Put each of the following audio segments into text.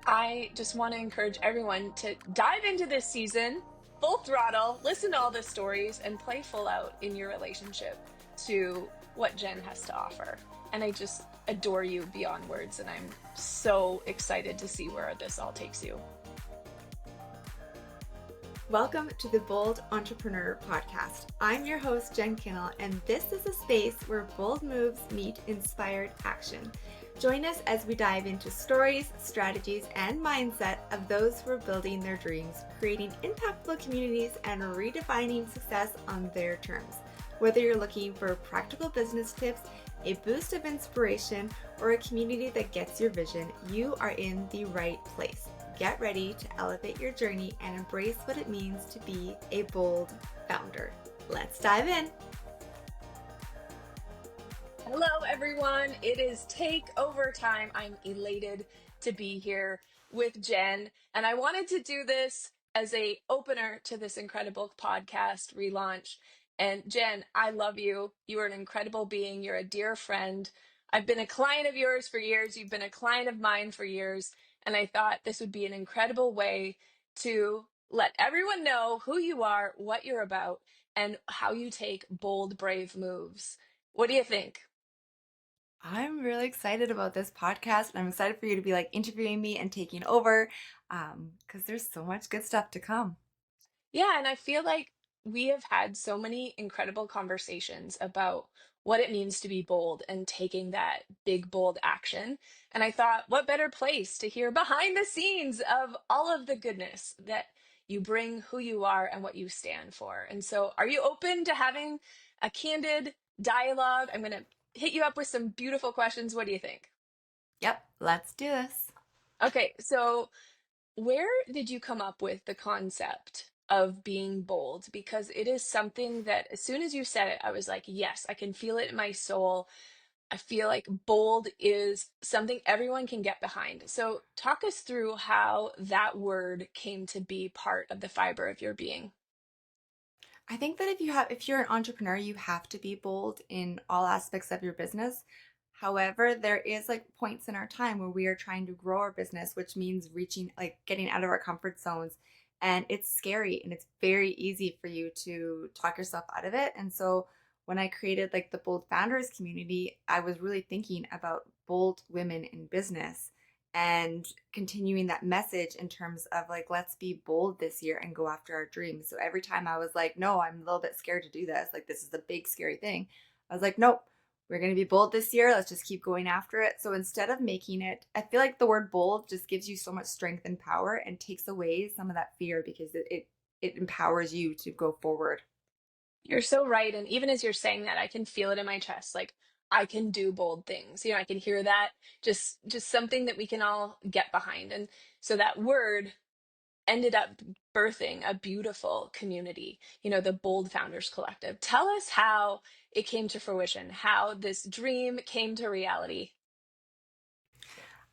I just want to encourage everyone to dive into this season full throttle, listen to all the stories, and play full out in your relationship to what Jen has to offer. And I just adore you beyond words, and I'm so excited to see where this all takes you. Welcome to the Bold Entrepreneur Podcast. I'm your host, Jen Kinal, and this is a space where bold moves meet inspired action. Join us as we dive into stories, strategies, and mindset of those who are building their dreams, creating impactful communities, and redefining success on their terms. Whether you're looking for practical business tips, a boost of inspiration, or a community that gets your vision, you are in the right place. Get ready to elevate your journey and embrace what it means to be a bold founder. Let's dive in. Hello, everyone. It is takeover time. I'm elated to be here with Jen, and I wanted to do this as a opener to this incredible podcast relaunch. And Jen, I love you. You are an incredible being. You're a dear friend. I've been a client of yours for years. You've been a client of mine for years. And I thought this would be an incredible way to let everyone know who you are, what you're about, and how you take bold, brave moves. What do you think? I'm really excited about this podcast, and I'm excited for you to be interviewing me and taking over because there's so much good stuff to come. Yeah, and I feel like we have had so many incredible conversations about what it means to be bold and taking that big, bold action. And I thought, what better place to hear behind the scenes of all of the goodness that you bring, who you are, and what you stand for. And so, are you open to having a candid dialogue? I'm going to hit you up with some beautiful questions. What do you think? Yep, let's do this. Okay, so where did you come up with the concept of being bold? Because it is something that as soon as you said it, I was like, yes, I can feel it in my soul. I feel like bold is something everyone can get behind. So, talk us through how that word came to be part of the fiber of your being. I think that if you're an entrepreneur, you have to be bold in all aspects of your business. However, there is points in our time where we are trying to grow our business, which means getting out of our comfort zones. And it's scary and it's very easy for you to talk yourself out of it. And so when I created the Bold Founders community, I was really thinking about bold women in business and continuing that message in terms of let's be bold this year and go after our dreams. So every time I was like, no, I'm a little bit scared to do this, this is a big scary thing, I was like, nope, we're going to be bold this year, let's just keep going after it. So instead of making it, I feel like the word bold just gives you so much strength and power and takes away some of that fear because it empowers you to go forward. You're so right. And even as you're saying that, I can feel it in my chest. Like I can do bold things. I can hear that, just something that we can all get behind. And so that word ended up birthing a beautiful community, the Bold Founders Collective. Tell us how it came to fruition, how this dream came to reality.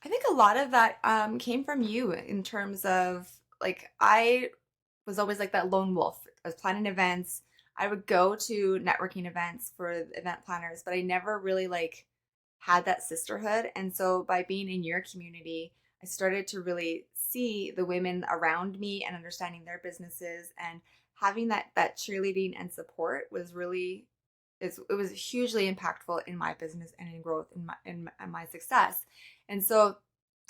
I think a lot of that came from you in terms of I was always like that lone wolf. I was planning events. I would go to networking events for event planners, but I never really had that sisterhood. And so by being in your community, I started to really see the women around me and understanding their businesses, and having that cheerleading and support was really it was hugely impactful in my business and in growth in my success. And so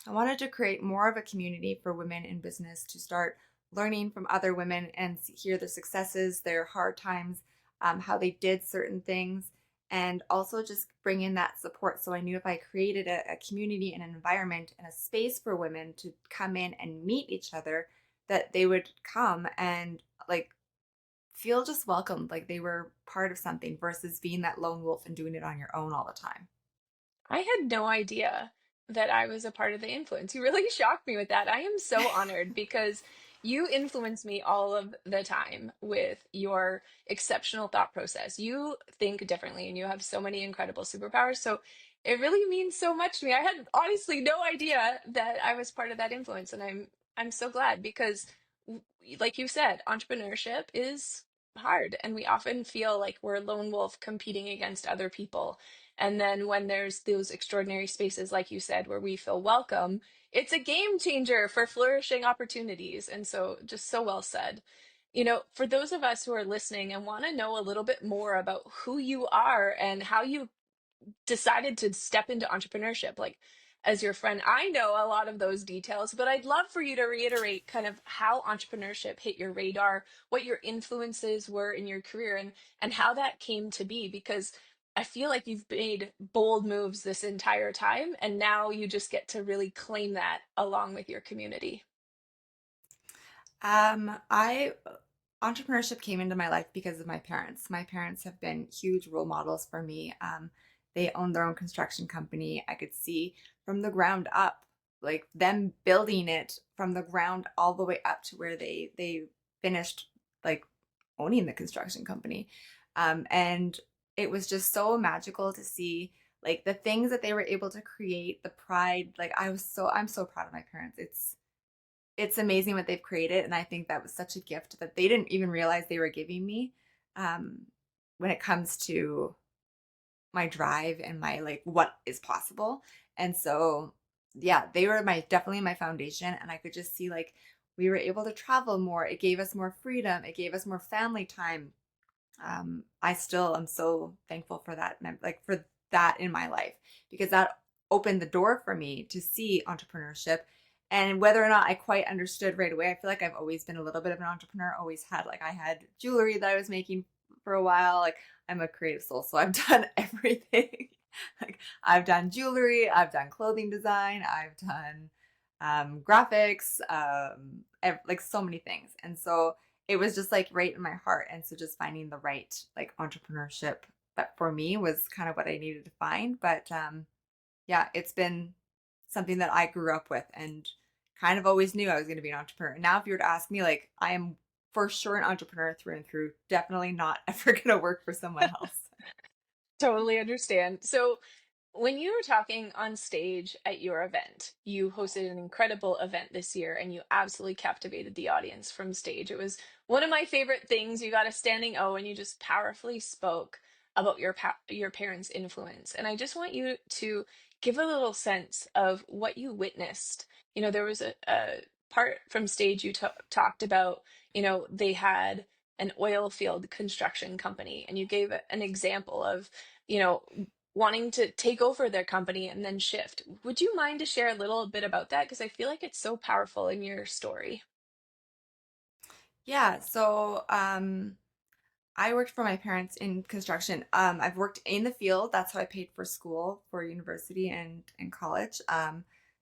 I wanted to create more of a community for women in business to start learning from other women and hear their successes, their hard times, how they did certain things, and also just bring in that support. So I knew if I created a community and an environment and a space for women to come in and meet each other, that they would come and feel just welcomed, like they were part of something versus being that lone wolf and doing it on your own all the time. I had no idea that I was a part of the influence. You really shocked me with that. I am so honored because you influence me all of the time with your exceptional thought process. You think differently and you have so many incredible superpowers. So it really means so much to me. I had honestly no idea that I was part of that influence, and I'm so glad because like you said, entrepreneurship is hard and we often feel like we're a lone wolf competing against other people. And then when there's those extraordinary spaces, like you said, where we feel welcome, it's a game changer for flourishing opportunities. And so, just so well said. For those of us who are listening and want to know a little bit more about who you are and how you decided to step into entrepreneurship, like as your friend, I know a lot of those details, but I'd love for you to reiterate kind of how entrepreneurship hit your radar, what your influences were in your career, and how that came to be, because I feel like you've made bold moves this entire time, and now you just get to really claim that along with your community. I Entrepreneurship came into my life because of my parents. My parents have been huge role models for me. They own their own construction company. I could see from the ground up, like them building it from the ground all the way up to where they finished, like owning the construction company. And it was just so magical to see like the things that they were able to create, the pride. Like I'm so proud of my parents. It's amazing what they've created, and I think that was such a gift that they didn't even realize they were giving me, um, when it comes to my drive and my like what is possible. And so, yeah, they were my definitely my foundation, and I could just see like we were able to travel more. It gave us more freedom. It gave us more family time. I still am so thankful for that, like for that in my life, because that opened the door for me to see entrepreneurship. And whether or not I quite understood right away, I feel like I've always been a little bit of an entrepreneur. Always had like I had jewelry that I was making for a while. Like I'm a creative soul, so I've done everything. Like I've done jewelry, I've done clothing design, I've done graphics, like so many things. And so it was just like right in my heart. And so just finding the right like entrepreneurship that for me was kind of what I needed to find. But yeah, it's been something that I grew up with and kind of always knew I was going to be an entrepreneur. Now, if you were to ask me, like, I am for sure an entrepreneur through and through, definitely not ever going to work for someone else. Totally understand. So, when you were talking on stage at your event, you hosted an incredible event this year and you absolutely captivated the audience from stage. It was one of my favorite things. You got a standing O and you just powerfully spoke about your parents' influence. And I just want you to give a little sense of what you witnessed. There was a part from stage you talked about, they had an oil field construction company, and you gave an example of, you know, wanting to take over their company and then shift. Would you mind to share a little bit about that? Because I feel like it's so powerful in your story. Yeah. So, I worked for my parents in construction. I've worked in the field. That's how I paid for school, for university and college.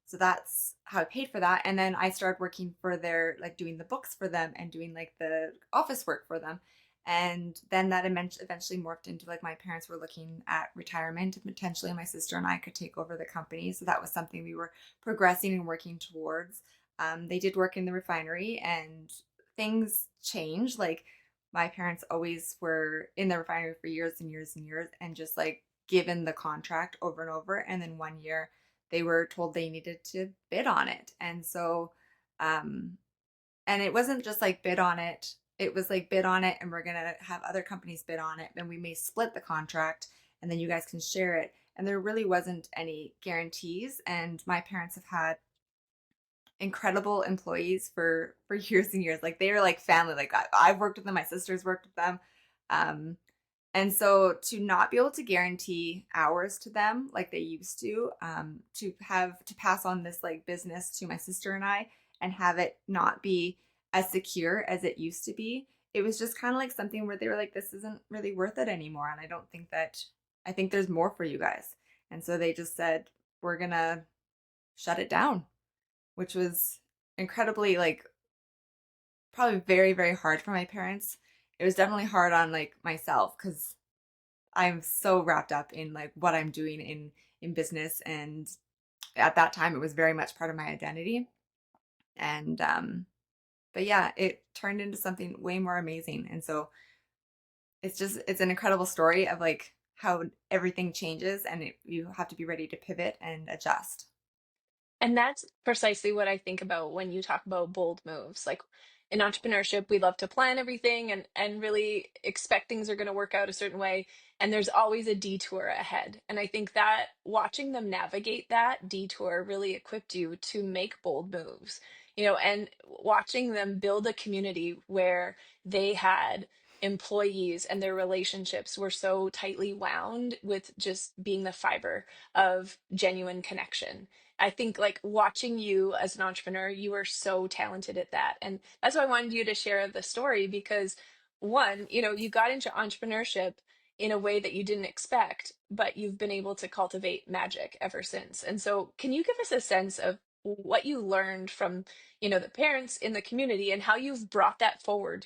So that's how I paid for that. And then I started working for their, like doing the books for them and doing like the office work for them. And then that eventually morphed into like my parents were looking at retirement and potentially my sister and I could take over the company. So that was something we were progressing and working towards. They did work in the refinery and things changed. Like my parents always were in the refinery for years and years and years and just like given the contract over and over. And then one year they were told they needed to bid on it. And so, um, and it wasn't just like bid on it, it was like bid on it and we're going to have other companies bid on it. Then we may split the contract and then you guys can share it. And there really wasn't any guarantees. And my parents have had incredible employees for years and years. Like they are like family. Like I've worked with them. My sisters worked with them. Um, and so to not be able to guarantee hours to them like they used to have to pass on this like business to my sister and I and have it not be as secure as it used to be, it was just kind of like something where they were like, this isn't really worth it anymore. And I don't think that, I think there's more for you guys. And so they just said, we're going to shut it down, which was incredibly like probably very, very hard for my parents. It was definitely hard on like myself because I'm so wrapped up in like what I'm doing in business, and at that time it was very much part of my identity. And but yeah, it turned into something way more amazing. And so it's an incredible story of like how everything changes and you have to be ready to pivot and adjust. And that's precisely what I think about when you talk about bold moves. Like in entrepreneurship, we love to plan everything and really expect things are going to work out a certain way. and there's always a detour ahead. And I think that watching them navigate that detour really equipped you to make bold moves, and watching them build a community where they had employees and their relationships were so tightly wound with just being the fiber of genuine connection. I think like watching you as an entrepreneur, you are so talented at that. And that's why I wanted you to share the story because one, you got into entrepreneurship in a way that you didn't expect, but you've been able to cultivate magic ever since. And so, can you give us a sense of what you learned from, the parents in the community and how you've brought that forward,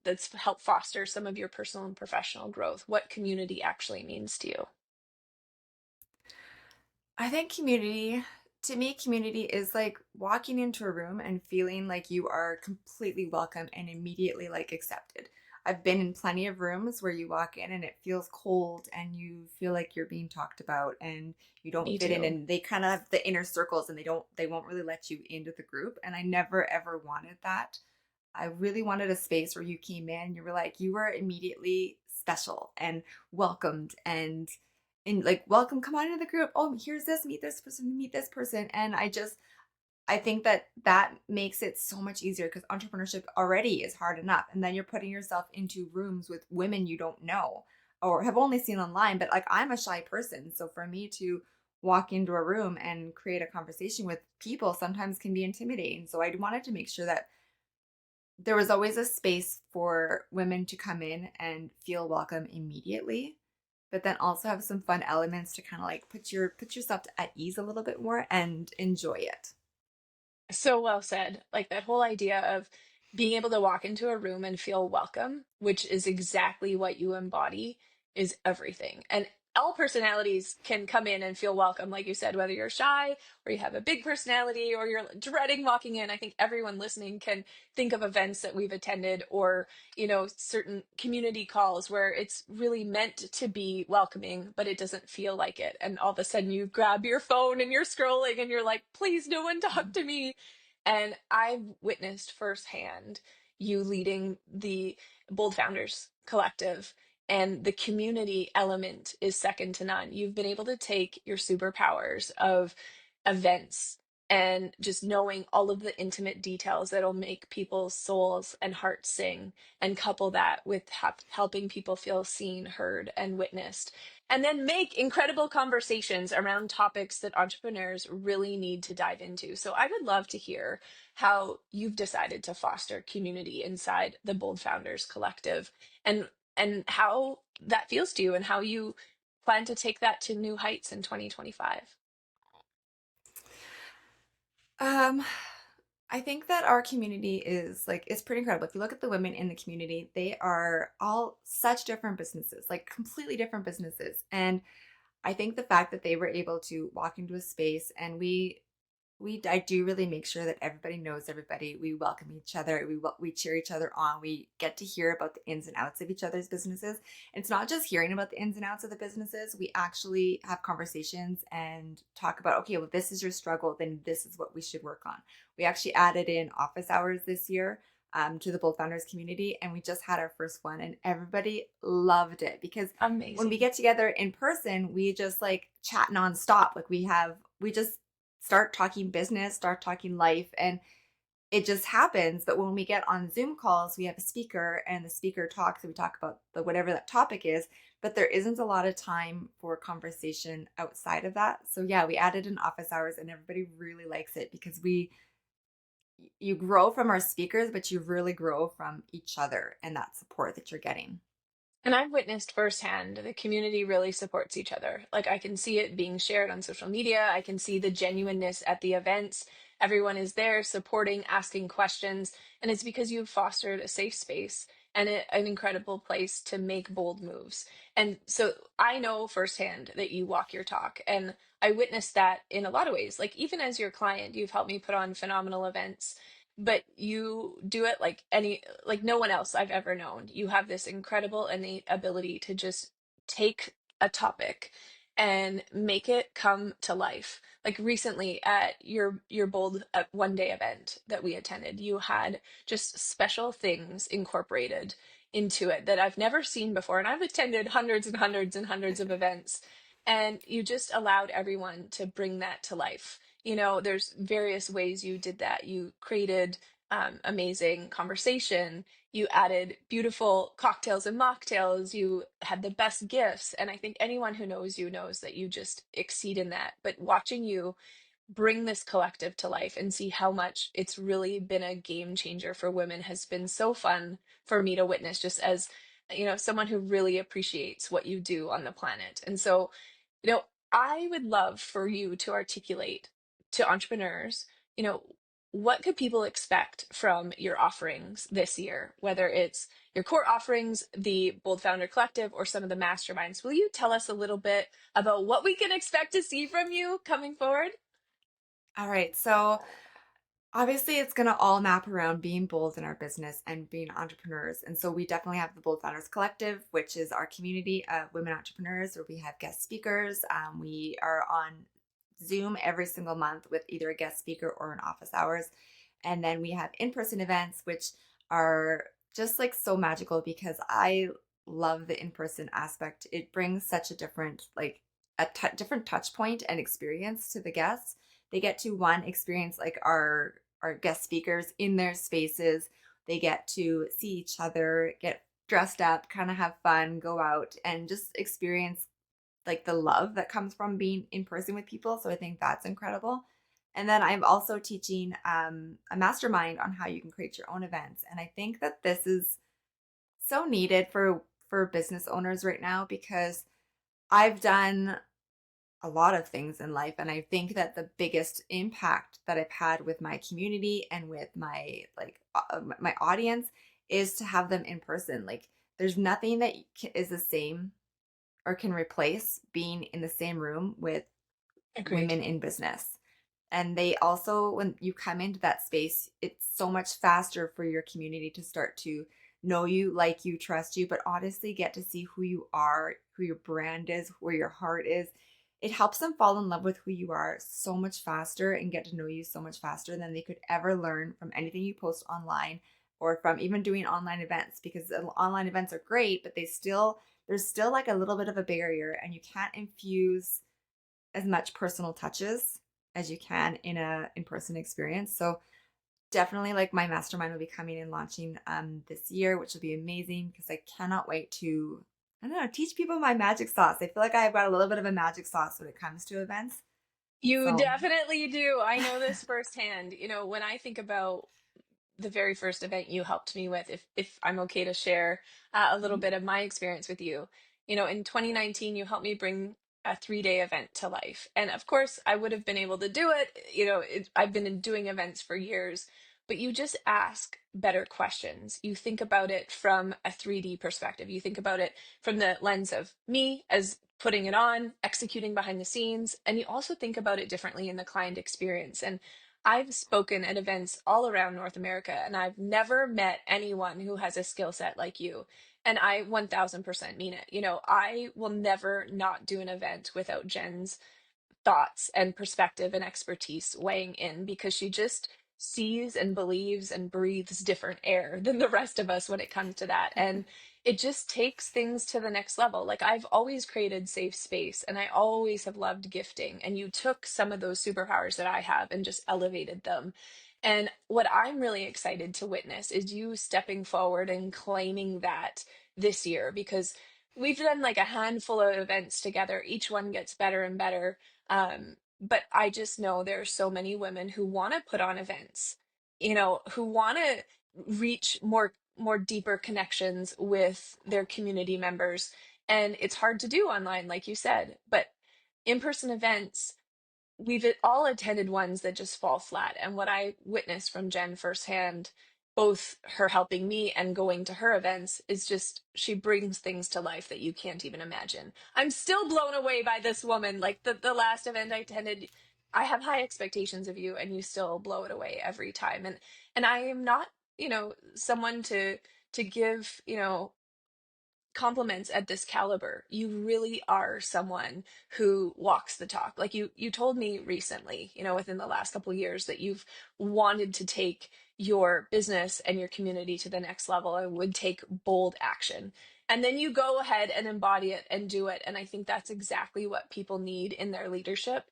that's helped foster some of your personal and professional growth, what community actually means to you? I think community, to me, community is like walking into a room and feeling like you are completely welcome and immediately like accepted. I've been in plenty of rooms where you walk in and it feels cold and you feel like you're being talked about and you don't Me fit in, too. and they kind of have the inner circles and they won't really let you into the group, and I never ever wanted that. I really wanted a space where you came in, you were like, you were immediately special and welcomed and like, welcome, come on into the group. Oh, here's this, meet this person, meet this person. And I think that that makes it so much easier because entrepreneurship already is hard enough. And then you're putting yourself into rooms with women you don't know or have only seen online. But like, I'm a shy person. So for me to walk into a room and create a conversation with people sometimes can be intimidating. So I wanted to make sure that there was always a space for women to come in and feel welcome immediately, but then also have some fun elements to kind of like put yourself at ease a little bit more and enjoy it. So well said. Like that whole idea of being able to walk into a room and feel welcome, which is exactly what you embody, is everything. And all personalities can come in and feel welcome, like you said, whether you're shy or you have a big personality or you're dreading walking in. I think everyone listening can think of events that we've attended or, certain community calls where it's really meant to be welcoming, but it doesn't feel like it. And all of a sudden you grab your phone and you're scrolling and you're like, please, no one talk to me. And I've witnessed firsthand you leading the Bold Founders Collective, and the community element is second to none. You've been able to take your superpowers of events and just knowing all of the intimate details that'll make people's souls and hearts sing, and couple that with helping people feel seen, heard, and witnessed, and then make incredible conversations around topics that entrepreneurs really need to dive into. So I would love to hear how you've decided to foster community inside the Bold Founders Collective, and how that feels to you and how you plan to take that to new heights in 2025. Um, I think that our community is like, it's pretty incredible. If you look at the women in the community, they are all such different businesses, like completely different businesses. And I think the fact that they were able to walk into a space and we I do really make sure that everybody knows everybody. We welcome each other. We cheer each other on. We get to hear about the ins and outs of each other's businesses. And it's not just hearing about the ins and outs of the businesses. We actually have conversations and talk about, okay, well, this is your struggle, then this is what we should work on. We actually added in office hours this year to the Bold Founders community, and we just had our first one, and everybody loved it because when we Amazing. get together in person, we just like chat nonstop. Like we just start talking business, start talking life, and it just happens. But when we get on Zoom calls, we have a speaker and the speaker talks and we talk about the whatever that topic is, but there isn't a lot of time for conversation outside of that. So yeah, we added in office hours and everybody really likes it because we you grow from our speakers, but you really grow from each other and that support that you're getting. And I've witnessed firsthand the community really supports each other. Like I can see it being shared on social media. I can see the genuineness at the events. Everyone is there supporting, asking questions. And it's because you've fostered a safe space and an incredible place to make bold moves. And so I know firsthand that you walk your talk. And I witnessed that in a lot of ways. Like even as your client, you've helped me put on phenomenal events, but you do it like no one else I've ever known. You have this incredible innate ability to just take a topic and make it come to life. Like recently at your bold one day event that we attended, you had just special things incorporated into it that I've never seen before. And I've attended hundreds and hundreds and hundreds of events, and you just allowed everyone to bring that to life. There's various ways you did that. You created amazing conversation. You added beautiful cocktails and mocktails. You had the best gifts. And I think anyone who knows you knows that you just exceed in that. But watching you bring this collective to life and see how much it's really been a game changer for women has been so fun for me to witness, just as someone who really appreciates what you do on the planet. And so, you know I would love for you to articulate to entrepreneurs, you know what could people expect from your offerings this year, whether it's your core offerings, the Bold Founder Collective, or some of the masterminds. Will you tell us a little bit about what we can expect to see from you coming forward? All right. So obviously, it's going to all map around being bold in our business and being entrepreneurs. And so we definitely have the Bold Founders Collective, which is our community of women entrepreneurs where we have guest speakers. We are on Zoom every single month with either a guest speaker or an office hours. And then we have in person events, which are just like so magical because I love the in person aspect. It brings such a different, like, different touch point and experience to the guests. They get to one experience like our guest speakers in their spaces. They get to see each other, get dressed up, kind of have fun, go out and just experience like the love that comes from being in person with people. So I think that's incredible. And then I'm also teaching a mastermind on how you can create your own events. And I think that this is so needed for business owners right now because I've done a lot of things in life, and I think that the biggest impact that I've had with my community and with my my audience is to have them in person. Like there's nothing that is the same or can replace being in the same room with Agreed. women in business. And they also, when you come into that space, it's so much faster for your community to start to know you, like you, trust you, but honestly get to see who you are, who your brand is, where your heart is. It helps them fall in love with who you are so much faster and get to know you so much faster than they could ever learn from anything you post online or from even doing online events because online events are great, but there's still like a little bit of a barrier and you can't infuse as much personal touches as you can in a in-person experience. So definitely like my mastermind will be coming and launching this year, which will be amazing because I cannot wait to I don't know, teach people my magic sauce. I feel like I've got a little bit of a magic sauce when it comes to events. You So definitely do. I know this firsthand. When I think about the very first event you helped me with, if I'm okay to share a little mhm. bit of my experience with you. In 2019, you helped me bring a 3-day event to life. And of course, I would have been able to do it. I've been doing events for years, but you just ask better questions. You think about it from a 3D perspective. You think about it from the lens of me as putting it on, executing behind the scenes, and you also think about it differently in the client experience. And I've spoken at events all around North America, and I've never met anyone who has a skill set like you. And I 1000% mean it. I will never not do an event without Jen's thoughts and perspective and expertise weighing in because she just sees and believes and breathes different air than the rest of us when it comes to that. And it just takes things to the next level. Like I've always created safe space and I always have loved gifting. And you took some of those superpowers that I have and just elevated them. And what I'm really excited to witness is you stepping forward and claiming that this year because we've done like a handful of events together. Each one gets better and better, but I just know there are so many women who want to put on events, who want to reach more deeper connections with their community members. And it's hard to do online, like you said, but in-person events, we've all attended ones that just fall flat. And what I witnessed from Jen firsthand, both her helping me and going to her events, is just she brings things to life that you can't even imagine. I'm still blown away by this woman. Like the last event I attended, I have high expectations of you and you still blow it away every time. And I am not, someone to give, compliments at this caliber. You really are someone who walks the talk. Like you told me recently, within the last couple of years that you've wanted to take your business and your community to the next level and would take bold action. And then you go ahead and embody it and do it. And I think that's exactly what people need in their leadership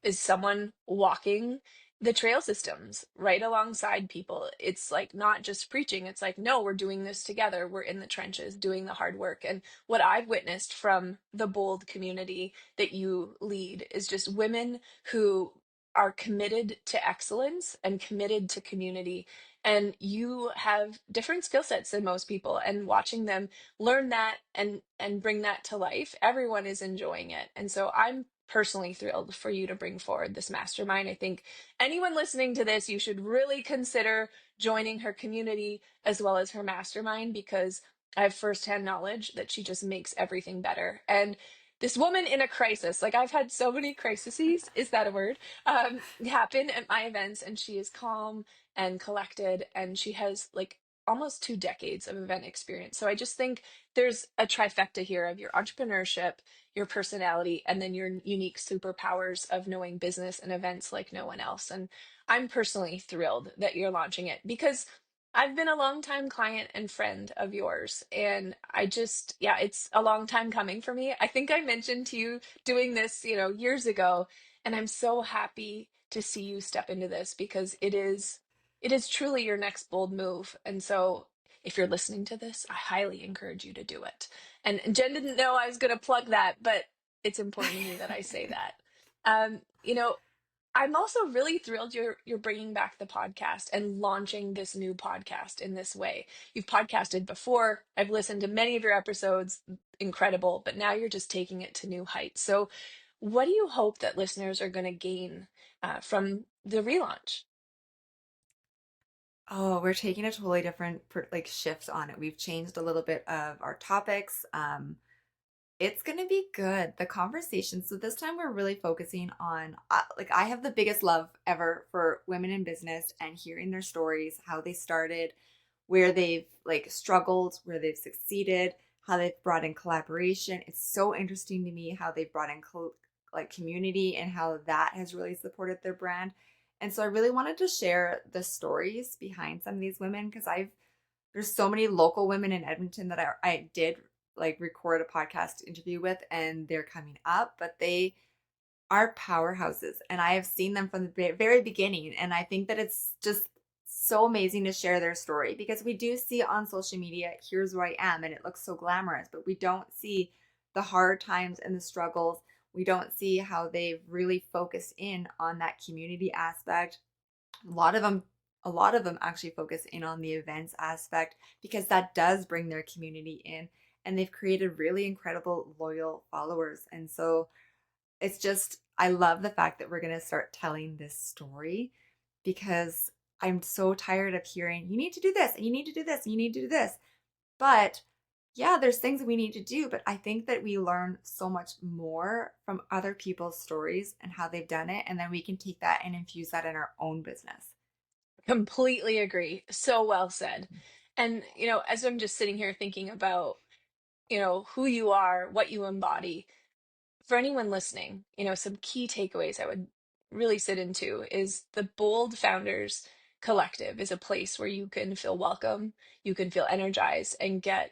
is someone walking the trail systems right alongside people. It's like not just preaching. It's like, no, we're doing this together. We're in the trenches doing the hard work. And what I've witnessed from the bold community that you lead is just women who are committed to excellence and committed to community. And you have different skill sets than most people. And watching them learn that and bring that to life, everyone is enjoying it. And so I'm personally thrilled for you to bring forward this mastermind. I think anyone listening to this, you should really consider joining her community as well as her mastermind because I have firsthand knowledge that she just makes everything better. And this woman in a crisis, like I've had so many crises, is that a word? Happen at my events, and she is calm and collected, and she has like almost 2 decades of event experience. So I just think there's a trifecta here of your entrepreneurship, your personality, and then your unique superpowers of knowing business and events like no one else. And I'm personally thrilled that you're launching it because I've been a longtime client and friend of yours. And I just, yeah, it's a long time coming for me. I think I mentioned to you doing this, years ago, and I'm so happy to see you step into this because it is truly your next bold move. And so if you're listening to this, I highly encourage you to do it. And Jen didn't know I was going to plug that, but it's important to me that I say that. Um, you know, I'm also really thrilled you're bringing back the podcast and launching this new podcast in this way. You've podcasted before. I've listened to many of your episodes, incredible, but now you're just taking it to new heights. So, what do you hope that listeners are going to gain from the relaunch? Oh, we're taking a totally different like shift on it. We've changed a little bit of our topics. It's gonna be good. The conversation. So this time we're really focusing on like I have the biggest love ever for women in business and hearing their stories, how they started, where they've like struggled, where they've succeeded, how they've brought in collaboration. It's so interesting to me how they've brought in like community and how that has really supported their brand. And so I really wanted to share the stories behind some of these women because I've there's so many local women in Edmonton that I did like record a podcast interview with, and they're coming up, but they are powerhouses, and I have seen them from the very beginning. And I think that it's just so amazing to share their story because we do see on social media, here's where I am, and it looks so glamorous, but we don't see the hard times and the struggles. We don't see how they've really focused in on that community aspect. A lot of them a lot of them actually focus in on the events aspect because that does bring their community in, and they've created really incredible loyal followers. And so it's just I love the fact that we're going to start telling this story because I'm so tired of hearing you need to do this and you need to do this and you need to do this. But yeah, there's things we need to do, but I think that we learn so much more from other people's stories and how they've done it, and then we can take that and infuse that in our own business. Completely agree. So well said. And, as I'm just sitting here thinking about, who you are, what you embody, for anyone listening, some key takeaways I would really sit into is the Bold Founders Collective is a place where you can feel welcome, you can feel energized, and get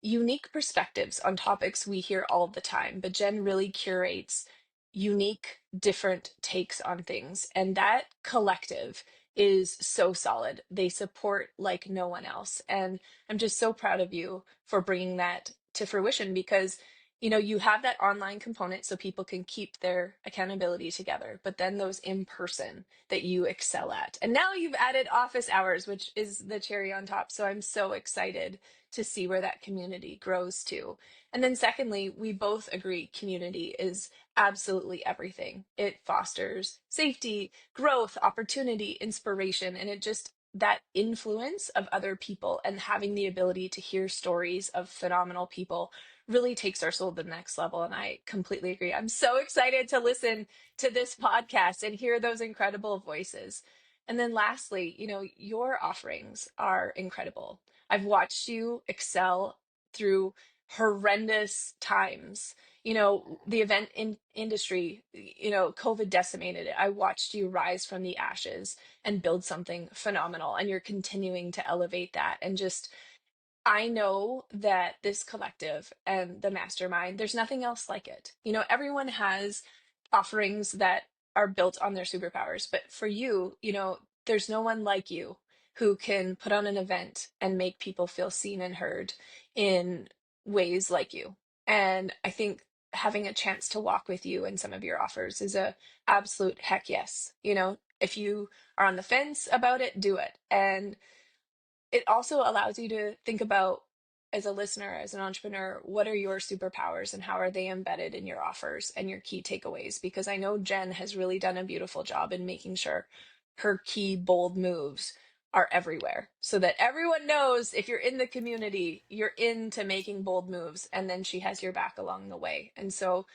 unique perspectives on topics we hear all the time, but Jen really curates unique, different takes on things. And that collective is so solid. They support like no one else. And I'm just so proud of you for bringing that to fruition because. You have that online component so people can keep their accountability together, but then those in person that you excel at. And now you've added office hours, which is the cherry on top. So I'm so excited to see where that community grows to. And then, secondly, we both agree community is absolutely everything. It fosters safety, growth, opportunity, inspiration, and it just that influence of other people and having the ability to hear stories of phenomenal people really takes our soul to the next level. And I completely agree. I'm so excited to listen to this podcast and hear those incredible voices. And then lastly, your offerings are incredible. I've watched you excel through horrendous times, the event industry, COVID decimated it. I watched you rise from the ashes and build something phenomenal, and you're continuing to elevate that. And just, I know that this collective and the mastermind, there's nothing else like it. Everyone has offerings that are built on their superpowers, but for you, there's no one like you who can put on an event and make people feel seen and heard in ways like you. And I think having a chance to walk with you and some of your offers is a absolute heck yes. If you are on the fence about it, do it. And it also allows you to think about, as a listener, as an entrepreneur, what are your superpowers and how are they embedded in your offers and your key takeaways? Because I know Jen has really done a beautiful job in making sure her key bold moves are everywhere so that everyone knows if you're in the community, you're into making bold moves, and then she has your back along the way. And so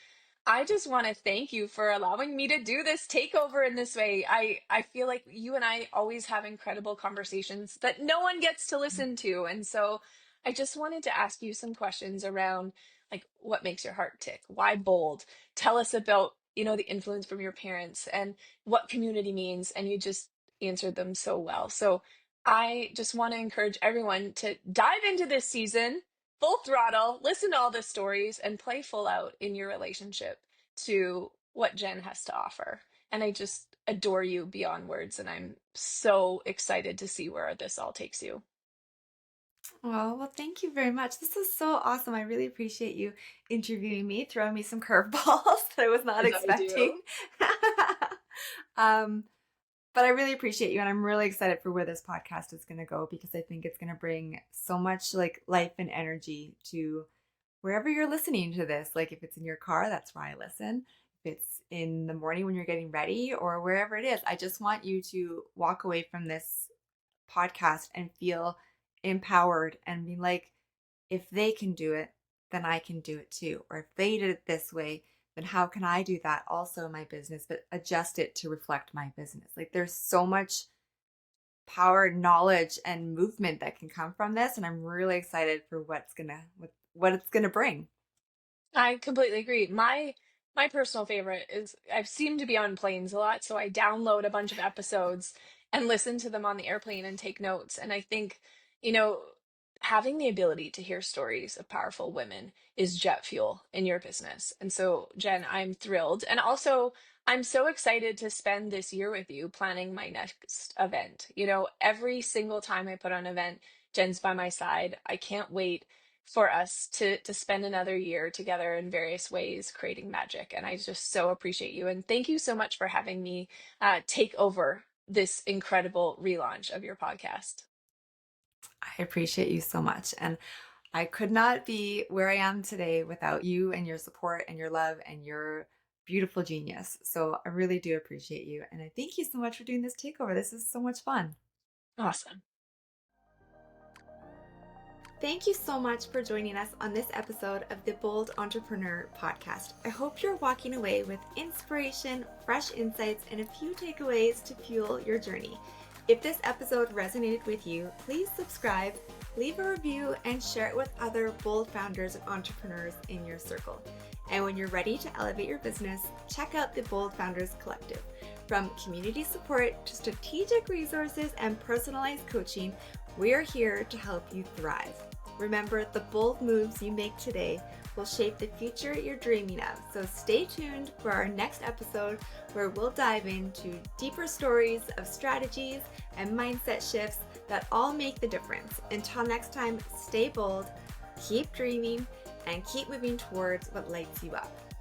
I just want to thank you for allowing me to do this takeover in this way. I feel like you and I always have incredible conversations that no one gets to listen to. And so I just wanted to ask you some questions around, like, what makes your heart tick? Why bold? Tell us about, the influence from your parents and what community means. And you just answered them so well. So I just want to encourage everyone to dive into this season full throttle, listen to all the stories, and play full out in your relationship to what Jen has to offer. And I just adore you beyond words, and I'm so excited to see where this all takes you. Oh, well, thank you very much. This is so awesome. I really appreciate you interviewing me, throwing me some curveballs that I was not As I do. expecting. um, but I really appreciate you, and I'm really excited for where this podcast is going to go because I think it's going to bring so much like life and energy to wherever you're listening to this. Like if it's in your car, that's where I listen. If it's in the morning when you're getting ready or wherever it is, I just want you to walk away from this podcast and feel empowered and be like, if they can do it, then I can do it too. Or if they did it this way, then how can I do that also in my business, but adjust it to reflect my business? Like there's so much power, knowledge, and movement that can come from this. And I'm really excited for what it's gonna bring. I completely agree. My personal favorite is, I've seemed to be on planes a lot, so I download a bunch of episodes and listen to them on the airplane and take notes. And I think, you know, having the ability to hear stories of powerful women is jet fuel in your business. And so, Jen, I'm thrilled. And also, I'm so excited to spend this year with you planning my next event. Every single time I put on an event, Jen's by my side. I can't wait for us to spend another year together in various ways creating magic. And I just so appreciate you. And thank you so much for having me take over this incredible relaunch of your podcast. I appreciate you so much. And I could not be where I am today without you and your support and your love and your beautiful genius. So I really do appreciate you. And I thank you so much for doing this takeover. This is so much fun. Awesome. Thank you so much for joining us on this episode of the Bold Entrepreneur podcast. I hope you're walking away with inspiration, fresh insights, and a few takeaways to fuel your journey. If this episode resonated with you, please subscribe, leave a review, and share it with other bold founders and entrepreneurs in your circle. And when you're ready to elevate your business, check out the Bold Founders Collective. From community support to strategic resources and personalized coaching, we are here to help you thrive. Remember, the bold moves you make today will shape the future you're dreaming of. So stay tuned for our next episode where we'll dive into deeper stories of strategies and mindset shifts that all make the difference. Until next time, stay bold, keep dreaming, and keep moving towards what lights you up.